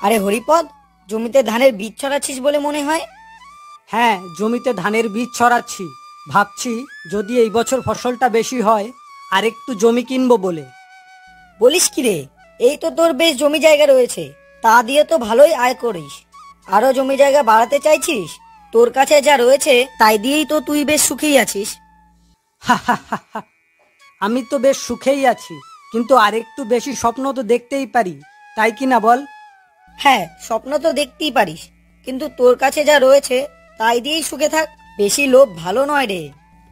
আরে হরিপদ, জমিতে ধানের বীজ ছড়াচ্ছিস বলে মনে হয়। হ্যাঁ, জমিতে ধানের বীজ ছড়াচ্ছি। ভাবছি যদি এই বছর ফসলটা বেশি হয় আর একটু জমি কিনবো বলে। বলিস কি রে, এই তো তোর বেশ জমি জায়গা রয়েছে, তা দিয়ে তো ভালোই আয় করিস। আরো জমি জায়গা বাড়াতে চাইছিস? তোর কাছে যা রয়েছে তাই দিয়েই তো তুই বেশ সুখেই আছিস। আমি তো বেশ সুখেই আছি, কিন্তু আরেকটু বেশি স্বপ্ন তো দেখতেই পারি, তাই কি না বল? হ্যাঁ, স্বপ্ন তো দেখতেই পারিস, কিন্তু তোর কাছে যা রয়েছে তাই দিয়েই সুখে থাক। বেশি লোভ ভালো নয় রে।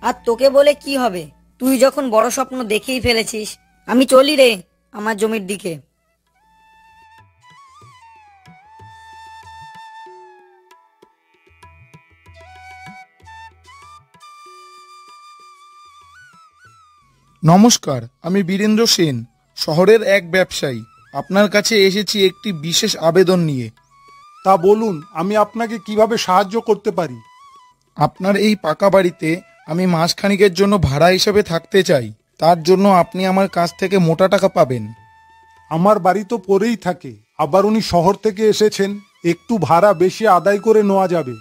আর তোকে বলে কি হবে, তুই যখন বড় স্বপ্ন দেখেই ফেলেছিস। আমি চলি রে আমার জমির দিকে। নমস্কার, আমি বীরেন্দ্র সেন, শহরের এক ব্যবসায়ী। আপনার কাছে এসেছি একটি বিশেষ আবেদন নিয়ে। তা বলুন, আমি আপনাকে কিভাবে সাহায্য করতে পারি? আপনার এই পাকা বাড়িতে আমি মাসখানেকের জন্য ভাড়া হিসেবে থাকতে চাই। তার জন্য আপনি আমার কাছ থেকে মোটা টাকা পাবেন। আমার বাড়ি তো পরেই থাকে, আবার উনি শহর থেকে এসেছেন, একটু ভাড়া বেশি আদায় করে নেওয়া যাবে।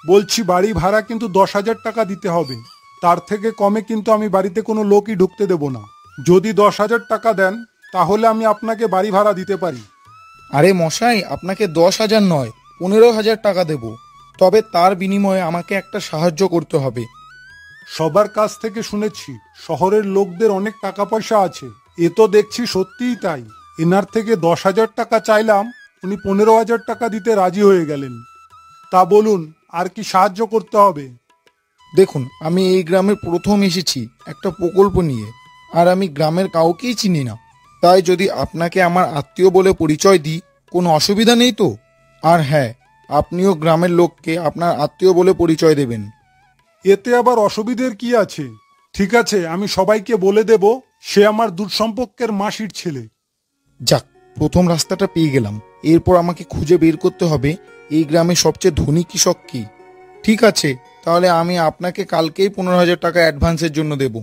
বলছি, বাড়ি ভাড়া কিন্তু 10,000 টাকা দিতে হবে। তার থেকে কমে কিন্তু আমি বাড়িতে কোনো লোকই ঢুকতে দেব না। যদি 10,000 টাকা দেন তাহলে আমি আপনাকে বাড়ি ভাড়া দিতে পারি। আরে মশাই, আপনাকে 10,000 নয়, 15,000 টাকা দেব। তবে তার বিনিময়ে আমাকে একটা সাহায্য করতে হবে। সবার কাছ থেকে শুনেছি শহরের লোকদের অনেক টাকা পয়সা আছে। এ তো দেখছি সত্যিই তাই। এনার থেকে 10,000 টাকা চাইলাম, উনি 15,000 টাকা দিতে রাজি হয়ে গেলেন। তা বলুন, আর কি সাহায্য করতে হবে? দেখুন, আমি এই গ্রামের প্রথম এসেছি একটা প্রকল্প নিয়ে, আর আমি গ্রামের কাউকেই চিনি না। তাই যদি আপনাকে আমার আত্মীয় বলে পরিচয় দিই, কোনো অসুবিধা নেই তো? আর হ্যাঁ, আপনিও গ্রামের লোককে আপনার আত্মীয় বলে পরিচয় দেবেন। এতে আবার অসুবিধের কি আছে? ঠিক আছে, আমি সবাইকে বলে দেব সে আমার দূর সম্পর্কের মাসির ছেলে। যাক, প্রথম রাস্তাটা পেয়ে গেলাম। এরপর আমাকে খুঁজে বের করতে হবে এই গ্রামের সবচেয়ে ধনী কৃষক কি। ঠিক আছে, তাহলে আমি আপনাকে কালকেই 15,000 টাকা অ্যাডভান্সের জন্য দেব।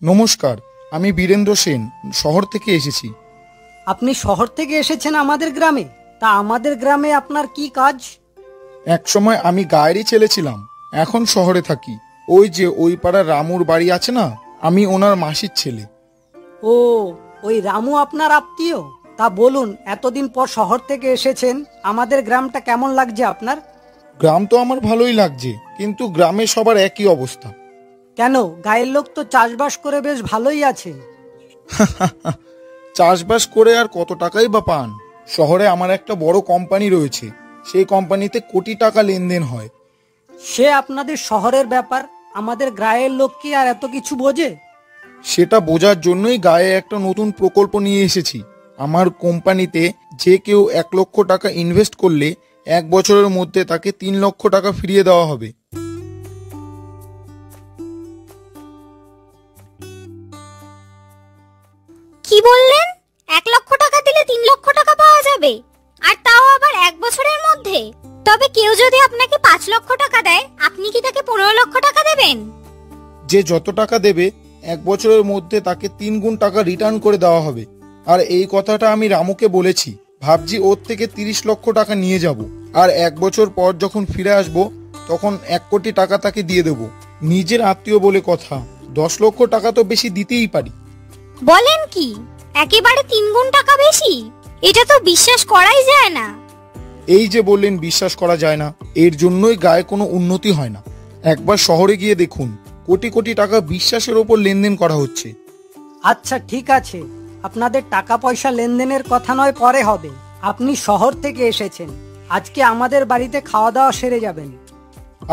নমস্কার, আমি বীরেন্দ্র সেন, শহর থেকে এসেছি। আপনি শহর থেকে এসেছেন আমাদের গ্রামে? তা আমাদের গ্রামে আপনার কি কাজ? এক সময় আমি গায়েরই ছেলে ছিলাম, এখন শহরে থাকি। ওই যে ওই পাড়ার রামুর বাড়ি আছে না, আমি ওনার মাসির ছেলে। ও, ওই রামু আপনার আত্মীয়? তা বলুন, এতদিন পর শহর থেকে এসেছেন, আমাদের গ্রামটা কেমন লাগছে আপনার? গ্রাম তো আমার ভালোই লাগছে, কিন্তু গ্রামে সবার একই অবস্থা। কেন, গায়ের লোক তো চাষবাস করে বেশ ভালোই আছে। চাষবাস করে আর কত টাকাই বা পান? শহরে আমার একটা বড় কোম্পানি রয়েছে, সেই কোম্পানিতে কোটি টাকা লেনদেন হয়। সে আপনাদের শহরের ব্যাপার, আমাদের গায়ের লোক কি আর এত কিছু বোঝে? সেটা বোঝার জন্যই গায়ে একটা নতুন প্রকল্প নিয়ে এসেছি। আমার কোম্পানিতে যে কেউ 1,00,000 টাকা ইনভেস্ট করলে 1 বছরের মধ্যে তাকে 3,00,000 টাকা ফিরিয়ে দেওয়া হবে। কি বললেন? 1,00,000 টাকা দিলে 3,00,000 টাকা পাওয়া যাবে, আর তাও আবার 1 বছরের মধ্যে? তবে কেউ যদি আপনাকে 5,00,000 টাকা দেয়, আপনি কি তাকে 15,00,000 টাকা দেবেন? যে যত টাকা দেবে 1 বছরের মধ্যে তাকে 3 গুণ টাকা রিটার্ন করে দেওয়া হবে। আর এই কথাটা আমি রামুকে বলেছি। ভাবছি ওর থেকে 30,00,000 টাকা নিয়ে যাব, আর 1 বছর পর যখন ফিরে আসব তখন 1 কোটি টাকা তাকে দিয়ে দেব। নিজের আত্মীয় বলে কথা, 10,00,000 টাকা তো বেশি দিতেই পারি। বলেন কি, একেবারে 3 গুণ টাকা বেশি? এটা তো বিশ্বাস করাই যায় না। এই যে বললেন বিশ্বাস করা যায় না, এর জন্যই গায়ে কোনো উন্নতি হয় না। একবার শহরে গিয়ে দেখুন, কোটি কোটি টাকা বিশ্বাসের ওপর লেনদেন করা হচ্ছে। আচ্ছা ঠিক আছে, আপনাদের টাকা পয়সা লেনদেনের কথা নয় পরে হবে। আপনি শহর থেকে এসেছেন, আজকে আমাদের বাড়িতে খাওয়া দাওয়া সেরে যাবেন।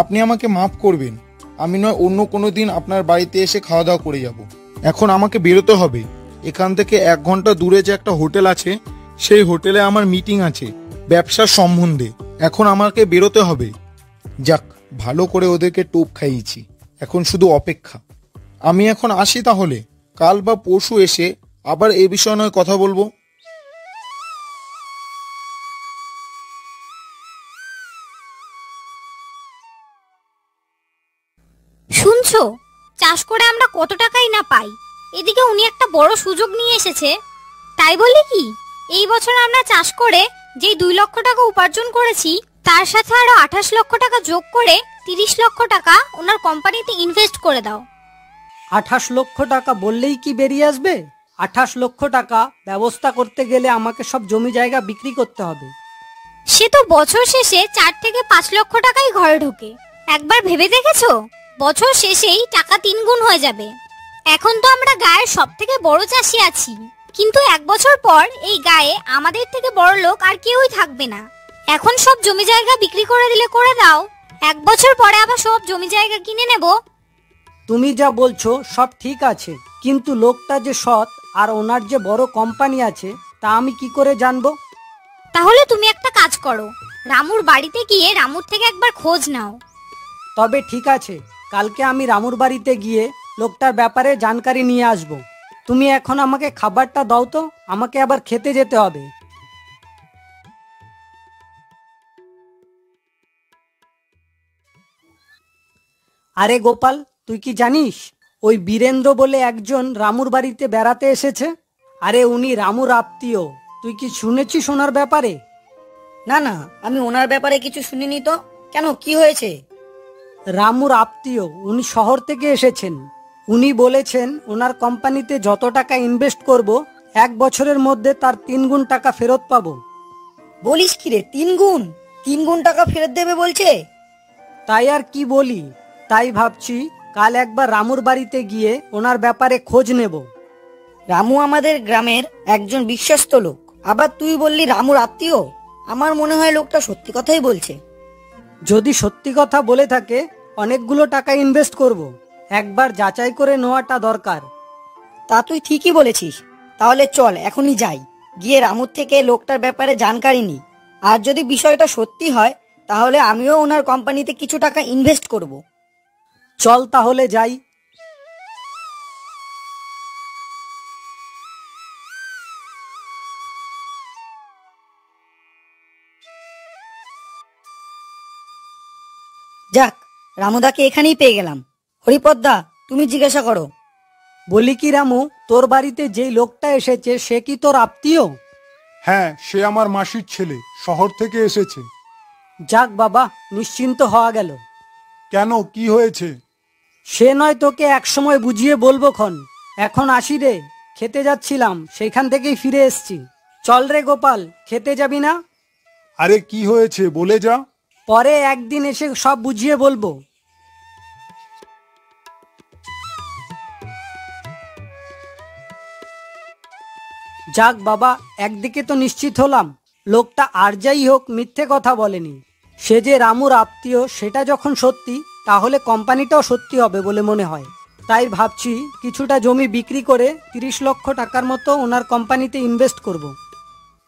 আপনি আমাকে মাফ করবেন, আমি নয় অন্য কোনো দিন আপনার বাড়িতে এসে খাওয়া দাওয়া করে যাব। এখন আমাকে বেরোতে হবে। এখান থেকে 1 ঘন্টা দূরে যে একটা হোটেল আছে, সেই হোটেলে আমার মিটিং আছে ব্যবসার সম্বন্ধে। এখন আমাকে বেরোতে হবে। যাক, ভালো করে ওদেরকে টোপ খাইয়েছি, এখন শুধু অপেক্ষা। আমি এখন আসি তাহলে, কাল বা পরশু এসে আবার এই বিষয় নয় কথা বলবো। শুনছো, চাষ করে আমরা কত টাকাই না পাই। এদিকে উনি একটা বড় সুযোগ নিয়ে এসেছে। তাই বলি কি, এই বছর আমরা চাষ করে যেই 2 লক্ষ টাকা উপার্জন করেছি, তার সাথে আরো 28 লক্ষ টাকা যোগ করে 30 লক্ষ টাকা ওনার কোম্পানিতে ইনভেস্ট করে দাও। 28 লক্ষ টাকা বললেই কি বেরিয়ে আসবে? 28 লক্ষ টাকা ব্যবস্থা করতে গেলে আমাকে সব জমি জায়গা বিক্রি করতে হবে। সে তো বছর শেষে 4 থেকে 5 লক্ষ টাকাই ঘরে ঢোকে। একবার ভেবে দেখেছো, বছর শেষেই টাকা 3 গুণ হয়ে যাবে। এখন তো আমরা গায়ের সব থেকে বড় চাষি আছি, কিন্তু 1 বছর পর এই গায়ে আমাদের থেকে বড় লোক আর কেউই থাকবে না। এখন সব জমি জায়গা বিক্রি করে দিলে করে দাও, 1 বছর পরে আবার সব জমি জায়গা কিনে নেব। তুমি যা বলছো সব ঠিক আছে, কিন্তু লোকটা যে সৎ আর ওনার যে বড় কোম্পানি আছে তা আমি কি করে জানবো? তাহলে তুমি একটা কাজ করো, রামুর বাড়িতে গিয়ে রামুর থেকে একবার খোঁজ নাও। তবে ঠিক আছে, কালকে আমি রামুর বাড়িতে গিয়ে লোকটার ব্যাপারে জানকারি নিয়ে আসব। তুমি এখন আমাকে খাবারটা দাও তো, আমাকে আবার খেতে যেতে হবে। আরে গোপাল, তুই কি জানিস ওই বীরেন্দ্র বলে একজন রামুর বাড়িতে বেড়াতে এসেছে? আরে উনি রামুর আত্মীয়। তুই কি শুনেছিস ওনার ব্যাপারে? না না, আমি ওনার ব্যাপারে কিছু শুনিনি তো। কেন, কি হয়েছে? রামুর আত্মীয়, উনি শহর থেকে এসেছেন। উনি বলেছেন ওনার কোম্পানিতে যত টাকা ইনভেস্ট করব 1 বছরের মধ্যে তার 3 গুণ টাকা ফেরত পাবো। বলিস কি রে, 3 গুণ? 3 গুণ টাকা ফেরত দেবে বলছে? তাই আর কি বলি, তাই ভাবছি কাল একবার রামুর বাড়িতে গিয়ে ওনার ব্যাপারে খোঁজ নেব। রামু আমাদের গ্রামের একজন বিশ্বস্ত লোক, আবার তুই বললি রামুর আত্মীয়। আমার মনে হয় লোকটা সত্যি কথাই বলছে। যদি সত্যি কথা বলে থাকে, অনেকগুলো টাকা ইনভেস্ট করব। একবার যাচাই করে নেওয়াটা দরকার। তা তুই ঠিকই বলেছিস। তাহলে চল এখনই যাই, গিয়ে রামুর থেকে লোকটার ব্যাপারে জানকারি নিই। আর যদি বিষয়টা সত্যি হয়, তাহলে আমিও ওনার কোম্পানিতে কিছু টাকা ইনভেস্ট করব। চল তাহলে যাই। যাক, রামুদাকে এখানেই পেয়ে গেলাম। হরিপদদা, তুমি জিজ্ঞাসা করো। বলি কি রামু, তোর বাড়িতে যেই লোকটা এসেছে সে কি তোর আত্মীয়? হ্যাঁ, সে আমার মাসির ছেলে, শহর থেকে এসেছে। যাক বাবা, নিশ্চিন্ত হওয়া গেল। কেন, কি হয়েছে? সে নয় তোকে একসময় বুঝিয়ে বলবো খন। এখন আসি রে, খেতে যাচ্ছিলাম, সেখান থেকেই ফিরে এসছি। চল রে গোপাল, খেতে যাবি না? আরে কি হয়েছে বলে যা। পরে একদিন এসে সব বুঝিয়ে বলবো। যাক বাবা, একদিকে তো নিশ্চিত হলাম লোকটা আর যাই হোক মিথ্যে কথা বলেনি। সে যে রামুর আত্মীয় সেটা যখন সত্যি, তাহলে কোম্পানিটাও সত্যি হবে বলে মনে হয়। তাই ভাবছি কিছুটা জমি বিক্রি করে 30 লক্ষ টাকার মতো ওনার কোম্পানিতে ইনভেস্ট করব।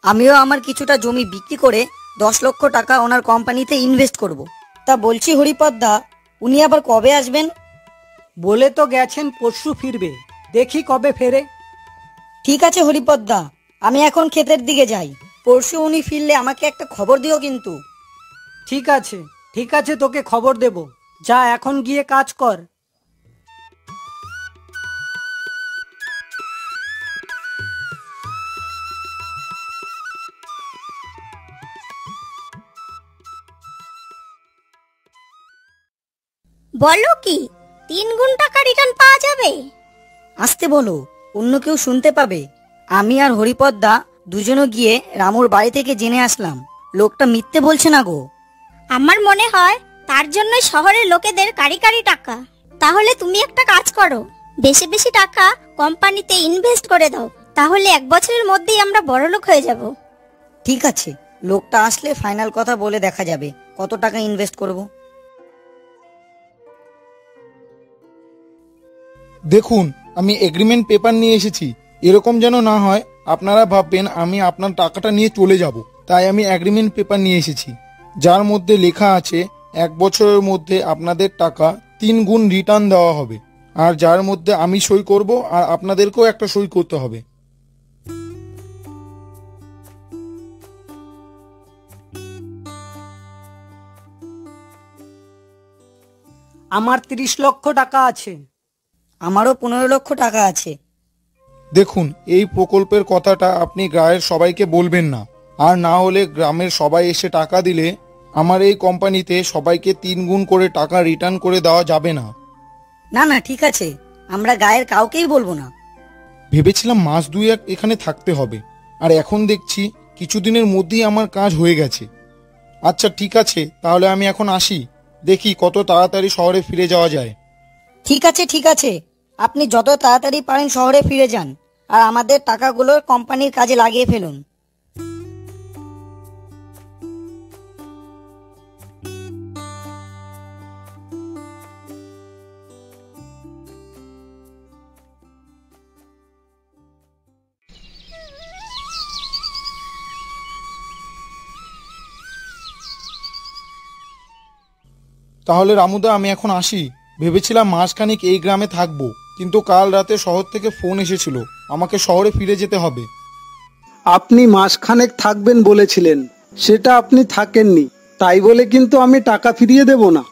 আমিও আমার কিছুটা জমি বিক্রি করে 10 লক্ষ টাকা ওনার কোম্পানিতে ইনভেস্ট করব। তা বলছি হরিপদদা, উনি আবার কবে আসবেন? বলে তো গেছেন পরশু ফিরবে, দেখি কবে ফেরে। ঠিক আছে হরিপদদা, আমি এখন ক্ষেতের দিকে যাই। পরশু উনি ফিরলে আমাকে একটা খবর দিও কিন্তু। ঠিক আছে, ঠিক আছে, তোকে খবর দেব। যা এখন গিয়ে কাজ কর। বলো কি, 3 গুণ টাকা রিটার্ন পাওয়া যাবে? আসতে বলো, অন্য কেউ শুনতে পাবে। আমি আর হরিপদদা দুজনে গিয়ে রামুর বাড়ি থেকে জেনে আসলাম লোকটা মিথ্যে বলছে না গো। আমার মনে হয় তার জন্য শহরের লোকেদের কারি কারি টাকা। তাহলে তুমি একটা কাজ করো, বেশি বেশি টাকা কোম্পানিতে ইনভেস্ট করে দাও, তাহলে 1 বছরের মধ্যেই আমরা বড়লোক হয়ে যাব। ঠিক আছে, লোকটা আসলে ফাইনাল কথা বলে দেখা যাবে কত টাকা ইনভেস্ট করব। দেখুন, আমি এগ্রিমেন্ট পেপার নিয়ে এসেছি। এরকম যেন না হয় আপনারা ভাববেন আমি আপনার টাকাটা নিয়ে চলে যাব। তাই আমি এগ্রিমেন্ট পেপার নিয়ে এসেছি, যার মধ্যে লেখা আছে 1 বছরের মধ্যে আপনাদের টাকা 3 গুণ রিটার্ন দেওয়া হবে। আর যার মধ্যে আমি সই করব, আর আপনাদেরকেও একটা সই করতে হবে। আমার 30 লক্ষ টাকা আছে। আমারও 15 লক্ষ টাকা আছে। দেখুন, এই প্রকল্পের কথাটা আপনি গায়ের সবাইকে বলবেন না, আর না হলে গ্রামের সবাই এসে টাকা দিলে আমার এই কোম্পানিতে সবাইকে 3 গুণ করে টাকা রিটার্ন করে দেওয়া যাবে না। না না, ঠিক আছে, আমরা গায়ের কাউকেই বলবো না। ভেবেছিলাম মাস 2-1 এখানে থাকতে হবে, আর এখন দেখছি কিছুদিনের মধ্যেই আমার কাজ হয়ে গেছে। আচ্ছা ঠিক আছে, তাহলে আমি এখন আসি, দেখি কত তাড়াতাড়ি শহরে ফিরে যাওয়া যায়। ঠিক আছে ঠিক আছে, আপনি যত তাড়াতাড়ি পারেন শহরে ফিরে যান, আর আমাদের টাকাগুলো কোম্পানির কাজে লাগিয়ে ফেলুন। তাহলে রামুদা, আমি এখন আসি। ভেবেছিলাম মাসখানেক এই গ্রামে থাকবো, কিন্তু কাল রাতে শহর থেকে ফোন এসেছিল আমাকে শহরে ফিরে যেতে হবে। আপনি মাসখানেক থাকবেন বলেছিলেন, সেটা আপনি থাকেননি, তাই বলে কিন্তু আমি টাকা ফিরিয়ে দেব না।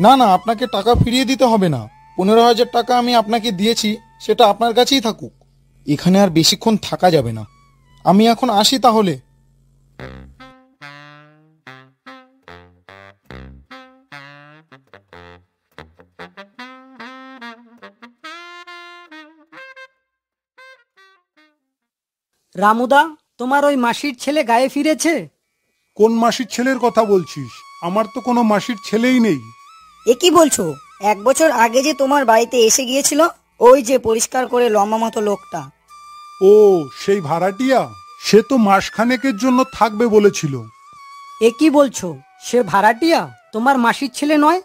না না, আপনাকে টাকা ফিরিয়ে দিতে হবে না। 15,000 টাকা আমি আপনাকে দিয়েছি, সেটা আপনার কাছেই থাকুক। এখানে আর বেশিক্ষণ থাকা যাবে না। আমি এখন আসি তাহলে। রামুদা, তোমার ওই মাসির ছেলে গায়ে ফিরেছে? কোন মাসির ছেলের কথা বলছিস? আমার তো কোনো মাসির ছেলেই নেই। এ কি বলছো? 1 বছর আগে যে তোমার বাড়িতে এসে গিয়েছিল, ওই যে পরিষ্কার করে লম্বা মতো লোকটা। ও, সেই ভাড়াটিয়া? সে তো মাসখানেকের জন্য থাকবে বলেছিল। এ কি বলছো? সে ভাড়াটিয়া, তোমার মাসির ছেলে নয়?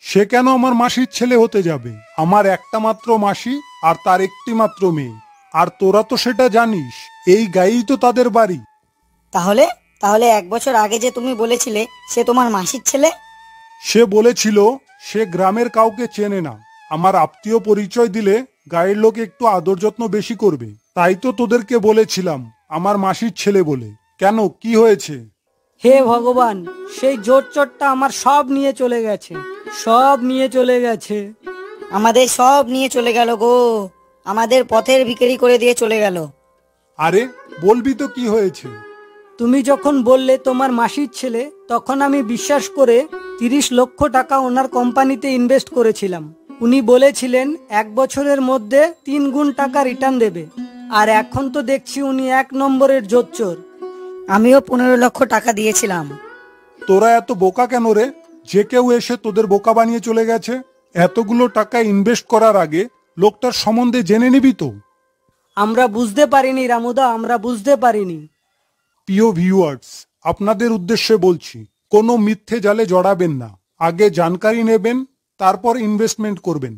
সে কেন আমার মাসির ছেলে হতে যাবে? আমার একটা মাত্র মাসি, আর তার একটি মাত্র মেয়ে। আর তোরা তো সেটা জানিস, এই গায়েই তো তাদের বাড়ি। তাহলে তাহলে 1 বছর আগে যে তুমি বলেছিলে সে তোমার মাসির ছেলে? সে বলেছিল সে গ্রামের কাউকে চেনে না, আমার আত্মীয় পরিচয় দিলে গায়ের লোক একটু আদর যত্ন বেশি করবে। তাই তো তোদেরকে বলেছিলাম আমার মাসির ছেলে বলে। কেন, কি হয়েছে? হে ভগবান, সেই জোর চোরটা আমার সব নিয়ে চলে গেছে, সব নিয়ে চলে গেছে। আমাদের সব নিয়ে চলে গেল গো, আমাদের পথের ভিখারি করে দিয়ে চলে গেল। আরে বলবি তো কি হয়েছে? তুমি যখন বললে তোমার মাসির ছেলে, তখন আমি বিশ্বাস করে 30 লক্ষ টাকা ওনার কোম্পানিতে ইনভেস্ট করেছিলাম। উনি বলেছিলেন 1 বছরের মধ্যে 3 গুণ টাকা রিটার্ন দেবে, আর এখন তো দেখছি উনি 1 নম্বরের জোচ্চোর। আমিও 15 লক্ষ টাকা দিয়েছিলাম। তোরা এত বোকা কেন রে? যে কেউ এসে তোদের বোকা বানিয়ে চলে গেছে। এতগুলো টাকা ইনভেস্ট করার আগে লোকটার সম্বন্ধে জেনে নিবি তো। আমরা বুঝতে পারিনি রামুদা, আমরা বুঝতে পারিনি। প্রিয় ভিউয়ার্স, আপনাদের উদ্দেশ্যে বলছি, কোনো মিথ্যে জালে জড়াবেন না। আগে জানকারি নেবেন, তারপর ইনভেস্টমেন্ট করবেন।